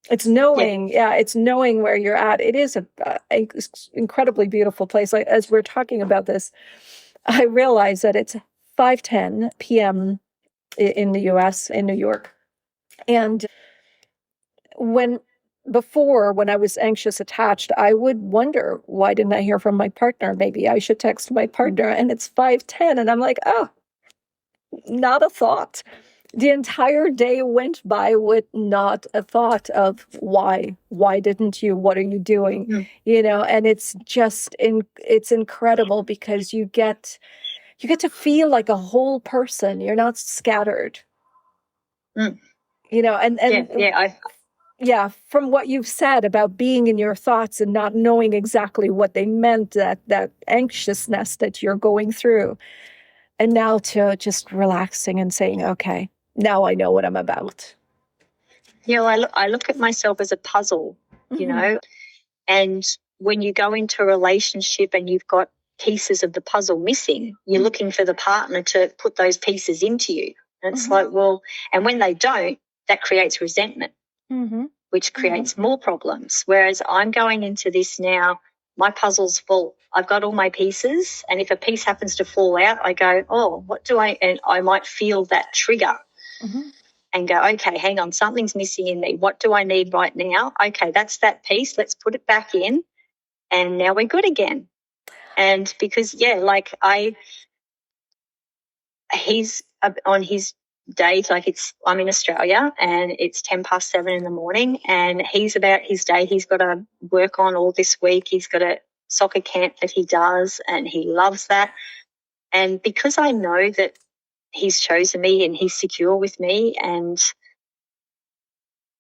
It's knowing, it's knowing where you're at. It is a incredibly beautiful place. Like, as we're talking about this, I realize that it's 5:10 p.m. in the US, in New York. And when I was anxious attached, I would wonder, why didn't I hear from my partner? Maybe I should text my partner. And it's 5:10 and I'm like, oh, not a thought. The entire day went by with not a thought of why didn't you? What are you doing? You know, and it's just it's incredible because you get to feel like a whole person. You're not scattered. You know, and from what you've said about being in your thoughts and not knowing exactly what they meant, that anxiousness that you're going through, and now to just relaxing and saying, okay, now I know what I'm about.
Yeah, I look at myself as a puzzle, you know, and when you go into a relationship and you've got pieces of the puzzle missing, you're looking for the partner to put those pieces into you. And it's like, well, and when they don't, that creates resentment, which creates more problems. Whereas I'm going into this now, my puzzle's full. I've got all my pieces, and if a piece happens to fall out, I go, oh, and I might feel that trigger and go, okay, hang on, something's missing in me. What do I need right now? Okay, that's that piece. Let's put it back in, and now we're good again. And because, he's on his date, I'm in Australia and it's 7:10 in the morning and he's about his day. He's got to work on all this week. He's got a soccer camp that he does and he loves that. And because I know that he's chosen me and he's secure with me and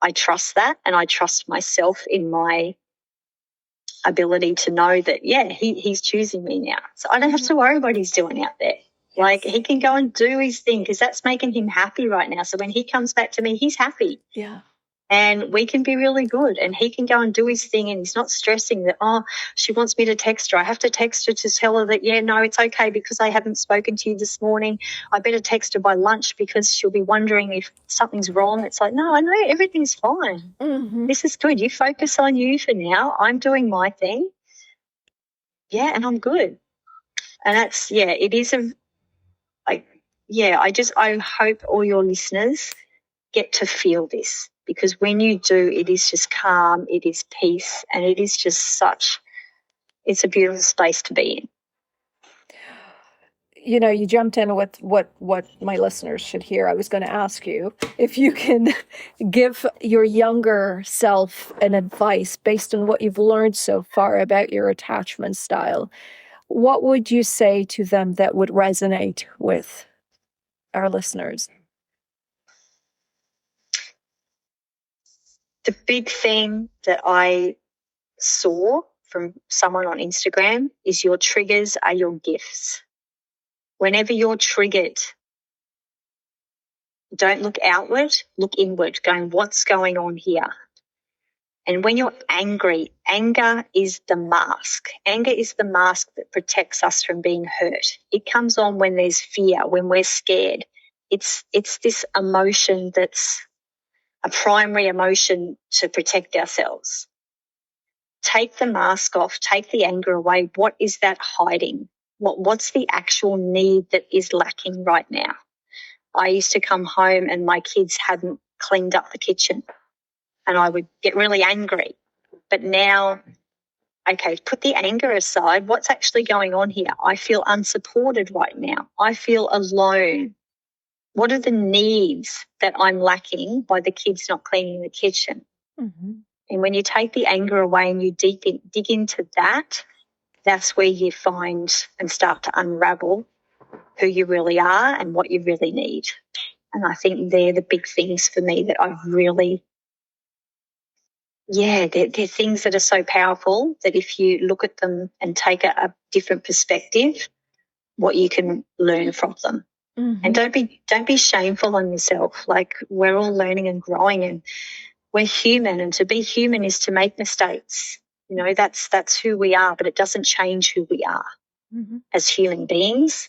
I trust that and I trust myself in my ability to know that, he's choosing me now. So I don't have to worry what he's doing out there. Yes. Like he can go and do his thing because that's making him happy right now. So when he comes back to me, he's happy.
Yeah.
And we can be really good and he can go and do his thing and he's not stressing that, oh, she wants me to text her. I have to text her to tell her that, no, it's okay because I haven't spoken to you this morning. I better text her by lunch because she'll be wondering if something's wrong. It's like, no, I know everything's fine. This is good. You focus on you for now. I'm doing my thing. Yeah, and I'm good. And that's, it is I hope all your listeners get to feel this because when you do, it is just calm, it is peace, and it is just it's a beautiful space to be in.
You know, you jumped in with what my listeners should hear. I was going to ask you if you can give your younger self an advice based on what you've learned so far about your attachment style. What would you say to them that would resonate with our listeners?
The big thing that I saw from someone on Instagram is your triggers are your gifts. Whenever you're triggered, don't look outward, look inward, going, what's going on here? And when you're angry, anger is the mask. Anger is the mask that protects us from being hurt. It comes on when there's fear, when we're scared. It's this emotion that's a primary emotion to protect ourselves. Take the mask off, take the anger away. What is that hiding? What's the actual need that is lacking right now? I used to come home and my kids hadn't cleaned up the kitchen and I would get really angry. But now okay, put the anger aside. What's actually going on here? I feel unsupported right now. I feel alone. What are the needs that I'm lacking by the kids not cleaning the kitchen?
Mm-hmm.
And when you take the anger away and you dig into that, that's where you find and start to unravel who you really are and what you really need. And I think they're the big things for me that I've really, they're things that are so powerful that if you look at them and take a different perspective, what you can learn from them.
Mm-hmm.
And don't be shameful on yourself. Like, we're all learning and growing, and we're human, and to be human is to make mistakes. You know, that's who we are, but it doesn't change who we are as human beings.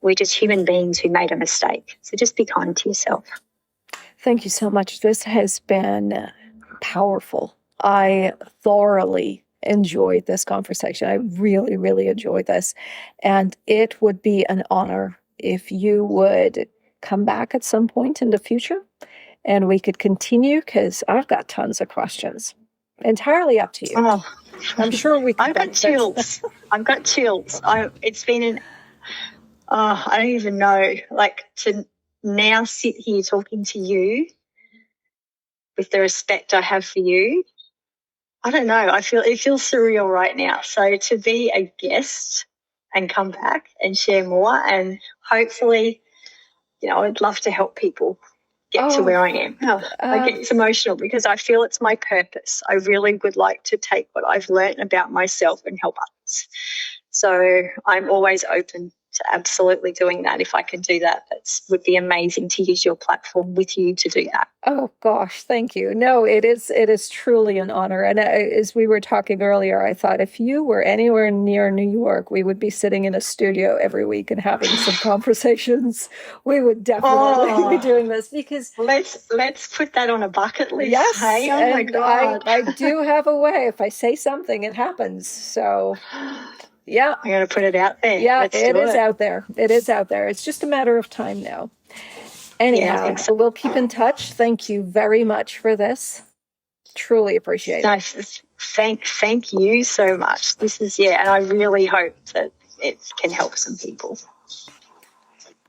We're just human beings who made a mistake. So just be kind to yourself.
Thank you so much. This has been powerful. I thoroughly enjoyed this conversation. I really, really enjoyed this. And it would be an honor if you would come back at some point in the future and we could continue, because I've got tons of questions. Entirely up to you.
Oh,
I'm sure we can.
I've got chills. I've got chills. It's been I don't even know, like, to now sit here talking to you with the respect I have for you. I don't know. It feels surreal right now. So to be a guest and come back and share more, and hopefully, I'd love to help people get to where I am. I get emotional because I feel it's my purpose. I really would like to take what I've learned about myself and help others. So I'm always open to absolutely doing that. If I can do that, that would be amazing to use your platform with you to do that.
Oh gosh, thank you. No, it is truly an honor. And as we were talking earlier, I thought if you were anywhere near New York, we would be sitting in a studio every week and having some conversations. We would definitely be doing this, because
let's put that on a bucket list.
Yes,
hey? Oh my God.
I do have a way. If I say something, it happens. So yeah,
I'm going to put it out there.
Yeah, it is out there. It is out there. It's just a matter of time now. Anyhow, so we'll keep in touch. Thank you very much for this. Truly appreciate it.
Nice. Thank you so much. This is, and I really hope that it can help some people.